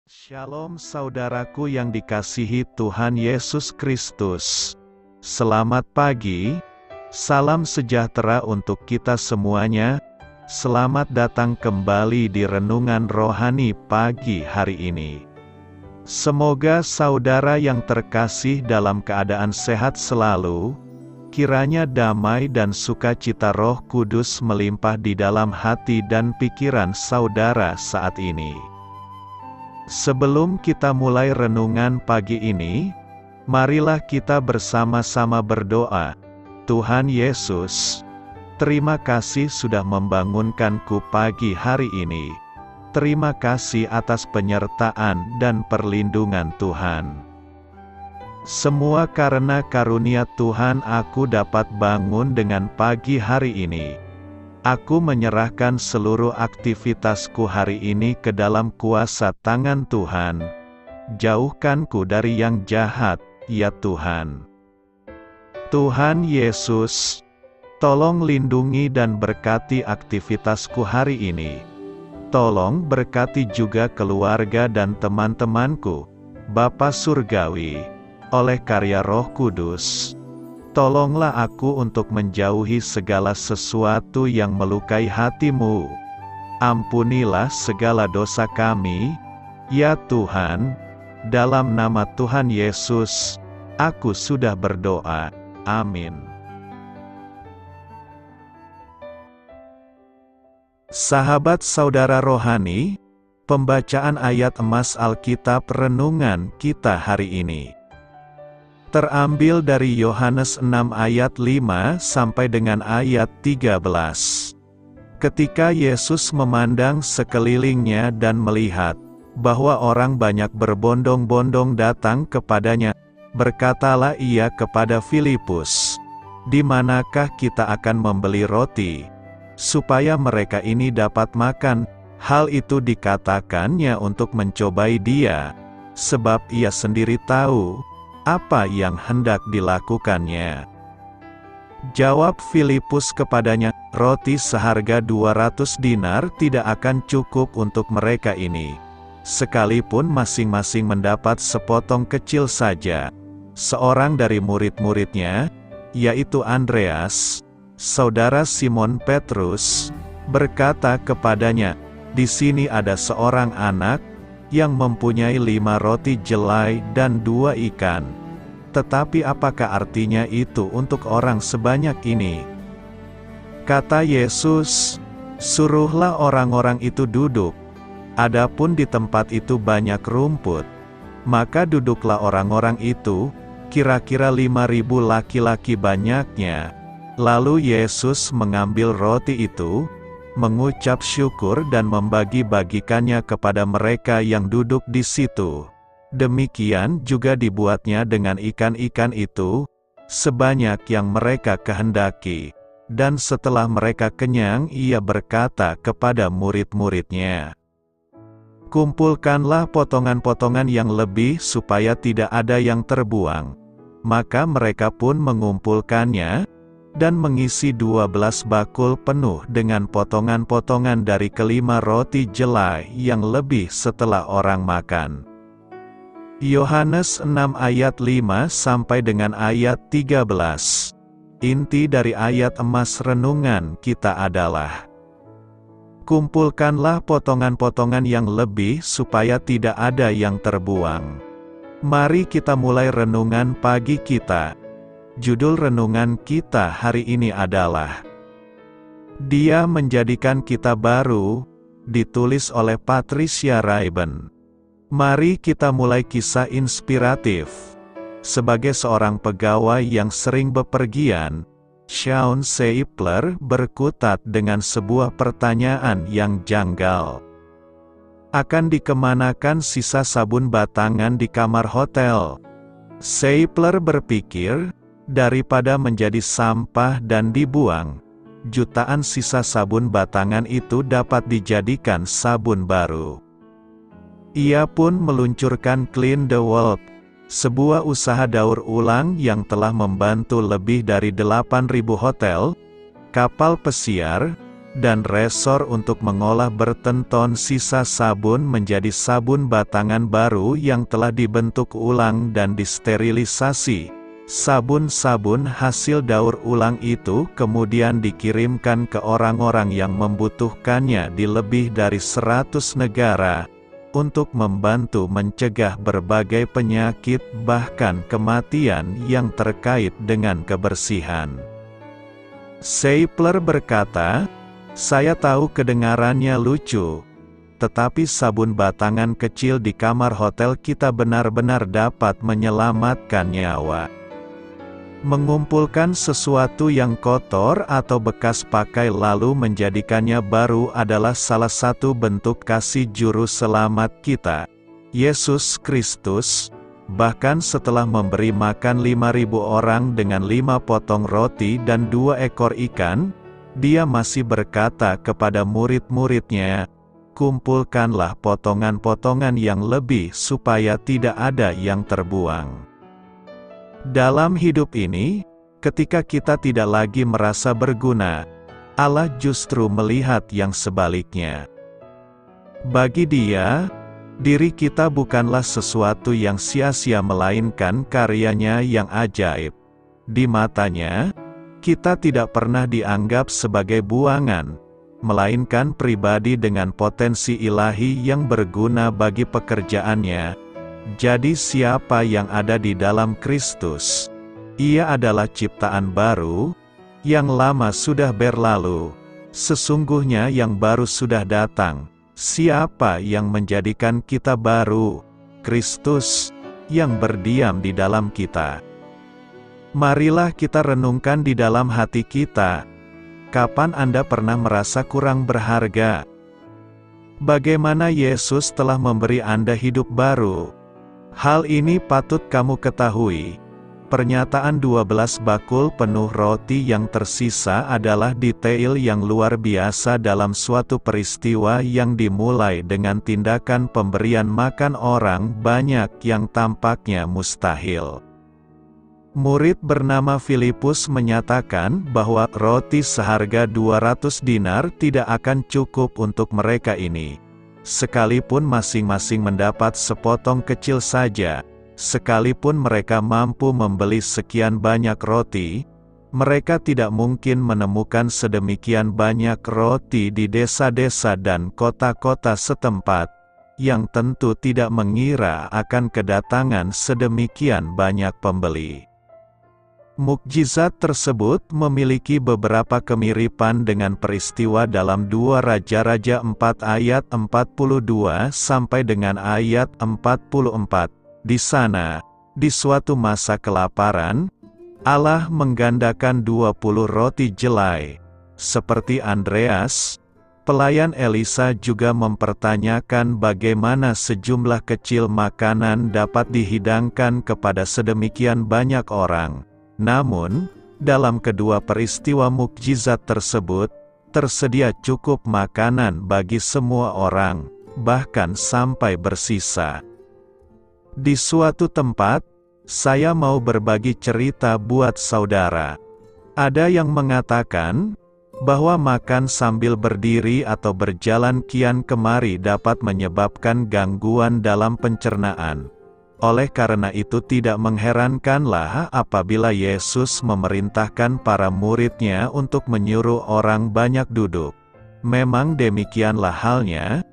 Shalom saudaraku yang dikasihi Tuhan Yesus Kristus. Selamat pagi, salam sejahtera untuk kita semuanya. Selamat datang kembali di Renungan Rohani pagi hari ini. Semoga saudara yang terkasih dalam keadaan sehat selalu, kiranya damai dan sukacita Roh Kudus melimpah di dalam hati dan pikiran saudara saat ini. Sebelum kita mulai renungan pagi ini, marilah kita bersama-sama berdoa. Tuhan Yesus, terima kasih sudah membangunkanku pagi hari ini. Terima kasih atas penyertaan dan perlindungan Tuhan. Semua karena karunia Tuhan aku dapat bangun dengan pagi hari ini. Aku menyerahkan seluruh aktivitasku hari ini ke dalam kuasa tangan Tuhan. Jauhkanku dari yang jahat, ya Tuhan. Tuhan Yesus, tolong lindungi dan berkati aktivitasku hari ini. Tolong berkati juga keluarga dan teman-temanku, Bapa Surgawi, oleh karya Roh Kudus. Tolonglah aku untuk menjauhi segala sesuatu yang melukai hati-Mu. Ampunilah segala dosa kami, ya Tuhan. Dalam nama Tuhan Yesus, aku sudah berdoa. Amin. Sahabat saudara rohani, pembacaan ayat emas Alkitab renungan kita hari ini terambil dari Yohanes 6 ayat 5 sampai dengan ayat 13. Ketika Yesus memandang sekelilingnya dan melihat bahwa orang banyak berbondong-bondong datang kepadanya, berkatalah ia kepada Filipus, "Di manakah kita akan membeli roti, supaya mereka ini dapat makan?" Hal itu dikatakannya untuk mencobai dia, sebab ia sendiri tahu apa yang hendak dilakukannya. Jawab Filipus kepadanya, "Roti seharga 200 dinar tidak akan cukup untuk mereka ini, sekalipun masing-masing mendapat sepotong kecil saja." Seorang dari murid-muridnya, yaitu Andreas, saudara Simon Petrus, berkata kepadanya, "Di sini ada seorang anak yang mempunyai 5 roti jelai dan 2 ikan. Tetapi apakah artinya itu untuk orang sebanyak ini?" Kata Yesus, "Suruhlah orang-orang itu duduk. Adapun di tempat itu banyak rumput." Maka duduklah orang-orang itu, kira-kira 5.000 laki-laki banyaknya. Lalu Yesus mengambil roti itu, mengucap syukur dan membagi-bagikannya kepada mereka yang duduk di situ. Demikian juga dibuatnya dengan ikan-ikan itu, sebanyak yang mereka kehendaki. Dan setelah mereka kenyang, ia berkata kepada murid-muridnya, "Kumpulkanlah potongan-potongan yang lebih supaya tidak ada yang terbuang." Maka mereka pun mengumpulkannya, dan mengisi 12 bakul penuh dengan potongan-potongan dari kelima roti jelai yang lebih setelah orang makan. Yohanes 6 ayat 5 sampai dengan ayat 13. Inti dari ayat emas renungan kita adalah, kumpulkanlah potongan-potongan yang lebih supaya tidak ada yang terbuang. Mari kita mulai renungan pagi kita. Judul renungan kita hari ini adalah Dia Menjadikan Kita Baru, ditulis oleh Patricia Raiben. Mari kita mulai kisah inspiratif. Sebagai seorang pegawai yang sering bepergian, Shawn Seipler berkutat dengan sebuah pertanyaan yang janggal. Akan dikemanakan sisa sabun batangan di kamar hotel? Seipler berpikir, daripada menjadi sampah dan dibuang, jutaan sisa sabun batangan itu dapat dijadikan sabun baru. Ia pun meluncurkan Clean the World, sebuah usaha daur ulang yang telah membantu lebih dari 8.000 hotel, kapal pesiar, dan resor untuk mengolah bertenton sisa sabun menjadi sabun batangan baru yang telah dibentuk ulang dan disterilisasi. Sabun-sabun hasil daur ulang itu kemudian dikirimkan ke orang-orang yang membutuhkannya di lebih dari 100 negara, untuk membantu mencegah berbagai penyakit bahkan kematian yang terkait dengan kebersihan. Seipler berkata, "Saya tahu kedengarannya lucu, tetapi sabun batangan kecil di kamar hotel kita benar-benar dapat menyelamatkan nyawa." Mengumpulkan sesuatu yang kotor atau bekas pakai lalu menjadikannya baru adalah salah satu bentuk kasih juru selamat kita, Yesus Kristus. Bahkan setelah memberi makan 5.000 orang dengan 5 potong roti dan 2 ekor ikan, Dia masih berkata kepada murid-muridnya, "Kumpulkanlah potongan-potongan yang lebih supaya tidak ada yang terbuang." Dalam hidup ini, ketika kita tidak lagi merasa berguna, Allah justru melihat yang sebaliknya. Bagi Dia, diri kita bukanlah sesuatu yang sia-sia melainkan karyanya yang ajaib. Di matanya, kita tidak pernah dianggap sebagai buangan, melainkan pribadi dengan potensi ilahi yang berguna bagi pekerjaannya. Jadi siapa yang ada di dalam Kristus? Ia adalah ciptaan baru, yang lama sudah berlalu. Sesungguhnya yang baru sudah datang. Siapa yang menjadikan kita baru? Kristus, yang berdiam di dalam kita. Marilah kita renungkan di dalam hati kita. Kapan Anda pernah merasa kurang berharga? Bagaimana Yesus telah memberi Anda hidup baru? Hal ini patut kamu ketahui. Pernyataan 12 bakul penuh roti yang tersisa adalah detail yang luar biasa dalam suatu peristiwa yang dimulai dengan tindakan pemberian makan orang banyak yang tampaknya mustahil. Murid bernama Filipus menyatakan bahwa roti seharga 200 dinar tidak akan cukup untuk mereka ini. Sekalipun masing-masing mendapat sepotong kecil saja, sekalipun mereka mampu membeli sekian banyak roti, mereka tidak mungkin menemukan sedemikian banyak roti di desa-desa dan kota-kota setempat, yang tentu tidak mengira akan kedatangan sedemikian banyak pembeli. Mukjizat tersebut memiliki beberapa kemiripan dengan peristiwa dalam 2 Raja-Raja 4 ayat 42 sampai dengan ayat 44. Di sana, di suatu masa kelaparan, Allah menggandakan 20 roti jelai. Seperti Andreas, pelayan Elisa juga mempertanyakan bagaimana sejumlah kecil makanan dapat dihidangkan kepada sedemikian banyak orang. Namun, dalam kedua peristiwa mukjizat tersebut, tersedia cukup makanan bagi semua orang, bahkan sampai bersisa. Di suatu tempat, saya mau berbagi cerita buat saudara. Ada yang mengatakan bahwa makan sambil berdiri atau berjalan kian kemari dapat menyebabkan gangguan dalam pencernaan. Oleh karena itu tidak mengherankanlah apabila Yesus memerintahkan para murid-Nya untuk menyuruh orang banyak duduk. Memang demikianlah halnya,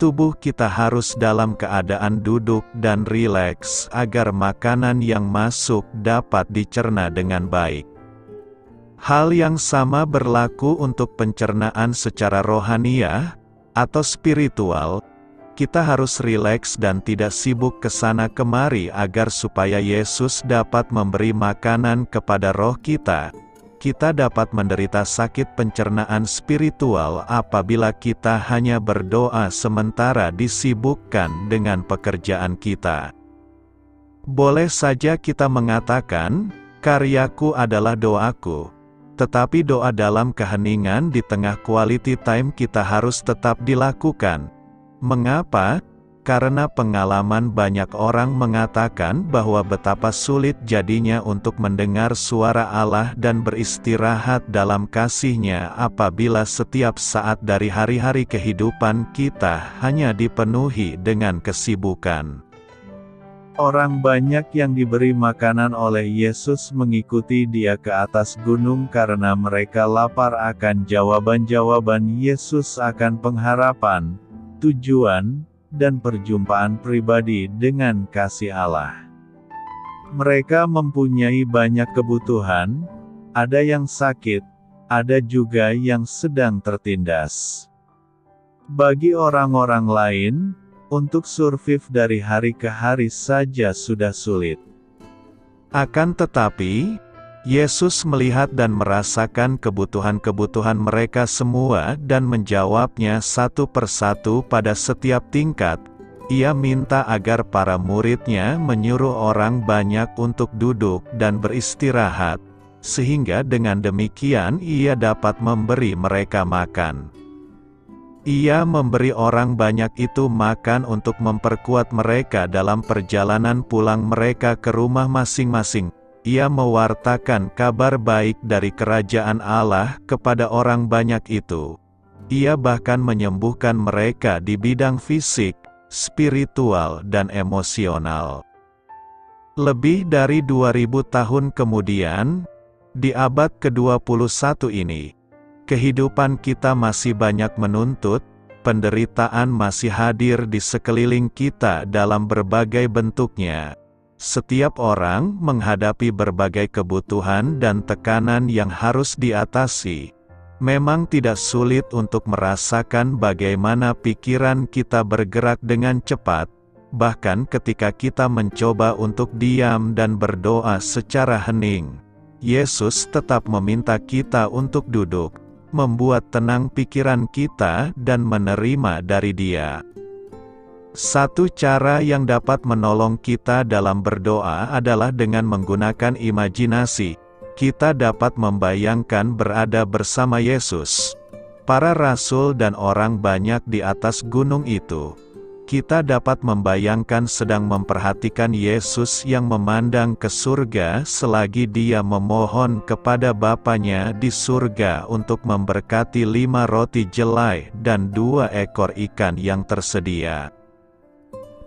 tubuh kita harus dalam keadaan duduk dan rileks agar makanan yang masuk dapat dicerna dengan baik. Hal yang sama berlaku untuk pencernaan secara rohaniah atau spiritual. Kita harus rileks dan tidak sibuk kesana kemari agar supaya Yesus dapat memberi makanan kepada roh kita. Kita dapat menderita sakit pencernaan spiritual apabila kita hanya berdoa sementara disibukkan dengan pekerjaan kita. Boleh saja kita mengatakan, "Karyaku adalah doaku." Tetapi doa dalam keheningan di tengah quality time kita harus tetap dilakukan. Mengapa? karena pengalaman banyak orang mengatakan bahwa betapa sulit jadinya untuk mendengar suara Allah dan beristirahat dalam kasih-Nya apabila setiap saat dari hari-hari kehidupan kita hanya dipenuhi dengan kesibukan. Orang banyak yang diberi makanan oleh Yesus mengikuti Dia ke atas gunung karena mereka lapar akan jawaban-jawaban Yesus akan pengharapan, tujuan, dan perjumpaan pribadi dengan kasih Allah. Mereka mempunyai banyak kebutuhan, ada yang sakit, ada juga yang sedang tertindas. Bagi orang-orang lain, untuk survive dari hari ke hari saja sudah sulit. Akan tetapi, Yesus melihat dan merasakan kebutuhan-kebutuhan mereka semua dan menjawabnya satu persatu pada setiap tingkat. Ia minta agar para murid-Nya menyuruh orang banyak untuk duduk dan beristirahat, sehingga dengan demikian Ia dapat memberi mereka makan. Ia memberi orang banyak itu makan untuk memperkuat mereka dalam perjalanan pulang mereka ke rumah masing-masing. Ia mewartakan kabar baik dari kerajaan Allah kepada orang banyak itu. Ia bahkan menyembuhkan mereka di bidang fisik, spiritual dan emosional. Lebih dari 2000 tahun kemudian, di abad ke-21 ini, kehidupan kita masih banyak menuntut, penderitaan masih hadir di sekeliling kita dalam berbagai bentuknya. Setiap orang menghadapi berbagai kebutuhan dan tekanan yang harus diatasi. Memang tidak sulit untuk merasakan bagaimana pikiran kita bergerak dengan cepat, bahkan ketika kita mencoba untuk diam dan berdoa secara hening. Yesus tetap meminta kita untuk duduk, membuat tenang pikiran kita dan menerima dari Dia. Satu cara yang dapat menolong kita dalam berdoa adalah dengan menggunakan imajinasi. Kita dapat membayangkan berada bersama Yesus, para rasul dan orang banyak di atas gunung itu. Kita dapat membayangkan sedang memperhatikan Yesus yang memandang ke surga selagi Dia memohon kepada Bapanya di surga untuk memberkati 5 roti jelai dan 2 ekor ikan yang tersedia.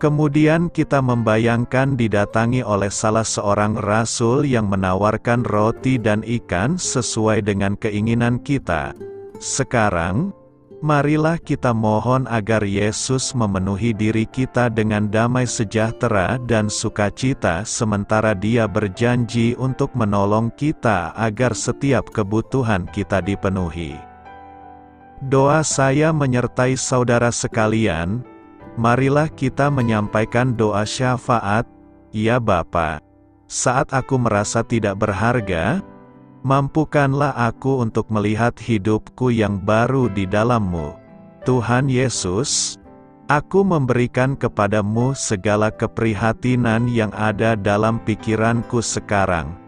Kemudian kita membayangkan didatangi oleh salah seorang rasul yang menawarkan roti dan ikan sesuai dengan keinginan kita. Sekarang, marilah kita mohon agar Yesus memenuhi diri kita dengan damai sejahtera dan sukacita sementara Dia berjanji untuk menolong kita agar setiap kebutuhan kita dipenuhi. Doa saya menyertai saudara sekalian. Marilah kita menyampaikan doa syafaat. Ya Bapa, saat aku merasa tidak berharga, mampukanlah aku untuk melihat hidupku yang baru di dalam-Mu. Tuhan Yesus, aku memberikan kepadamu segala keprihatinan yang ada dalam pikiranku sekarang.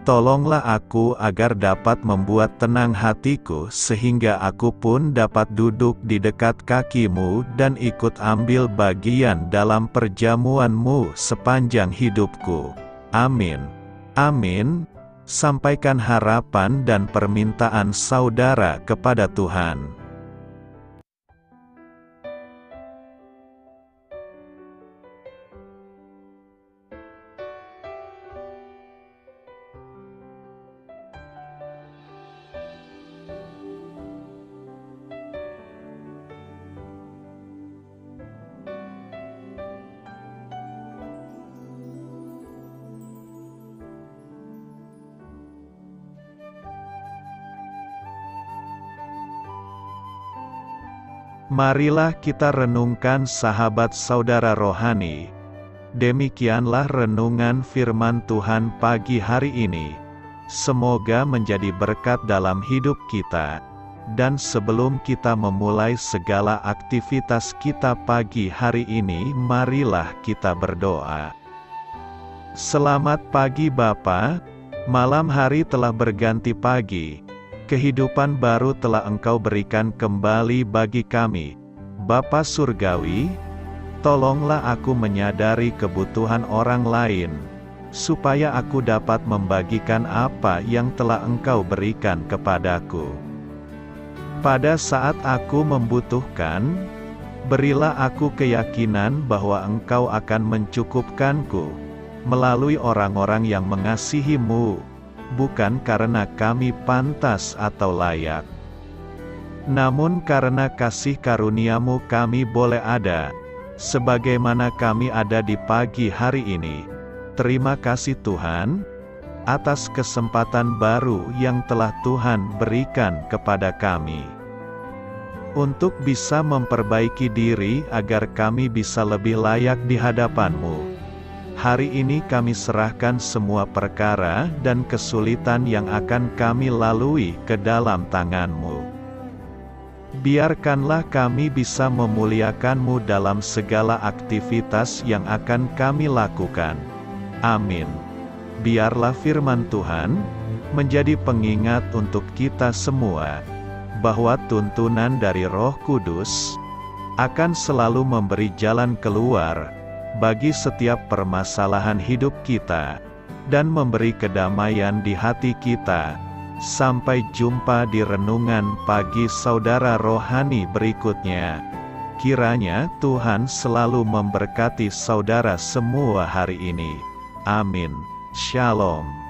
Tolonglah aku agar dapat membuat tenang hatiku sehingga aku pun dapat duduk di dekat kaki-Mu dan ikut ambil bagian dalam perjamuan-Mu sepanjang hidupku. Amin. Amin. Sampaikan harapan dan permintaan saudara kepada Tuhan. Marilah kita renungkan sahabat saudara rohani. Demikianlah renungan firman Tuhan pagi hari ini. Semoga menjadi berkat dalam hidup kita. Dan sebelum kita memulai segala aktivitas kita pagi hari ini, marilah kita berdoa. Selamat pagi Bapa, malam hari telah berganti pagi. Kehidupan baru telah Engkau berikan kembali bagi kami. Bapa Surgawi, Tolonglah aku menyadari kebutuhan orang lain, supaya aku dapat membagikan apa yang telah Engkau berikan kepadaku. Pada saat aku membutuhkan, berilah aku keyakinan bahwa Engkau akan mencukupkanku, melalui orang-orang yang mengasihi-Mu, bukan karena kami pantas atau layak, namun karena kasih karunia-Mu kami boleh ada, sebagaimana kami ada di pagi hari ini. Terima kasih Tuhan, atas kesempatan baru yang telah Tuhan berikan kepada kami, untuk bisa memperbaiki diri agar kami bisa lebih layak di hadapan-Mu. Hari ini kami serahkan semua perkara dan kesulitan yang akan kami lalui ke dalam tangan-Mu. Biarkanlah kami bisa memuliakan-Mu dalam segala aktivitas yang akan kami lakukan. Amin. Biarlah firman Tuhan menjadi pengingat untuk kita semua, bahwa tuntunan dari Roh Kudus akan selalu memberi jalan keluar bagi setiap permasalahan hidup kita, dan memberi kedamaian di hati kita. Sampai jumpa di renungan pagi saudara rohani berikutnya. Kiranya Tuhan selalu memberkati saudara semua hari ini. Amin. Shalom.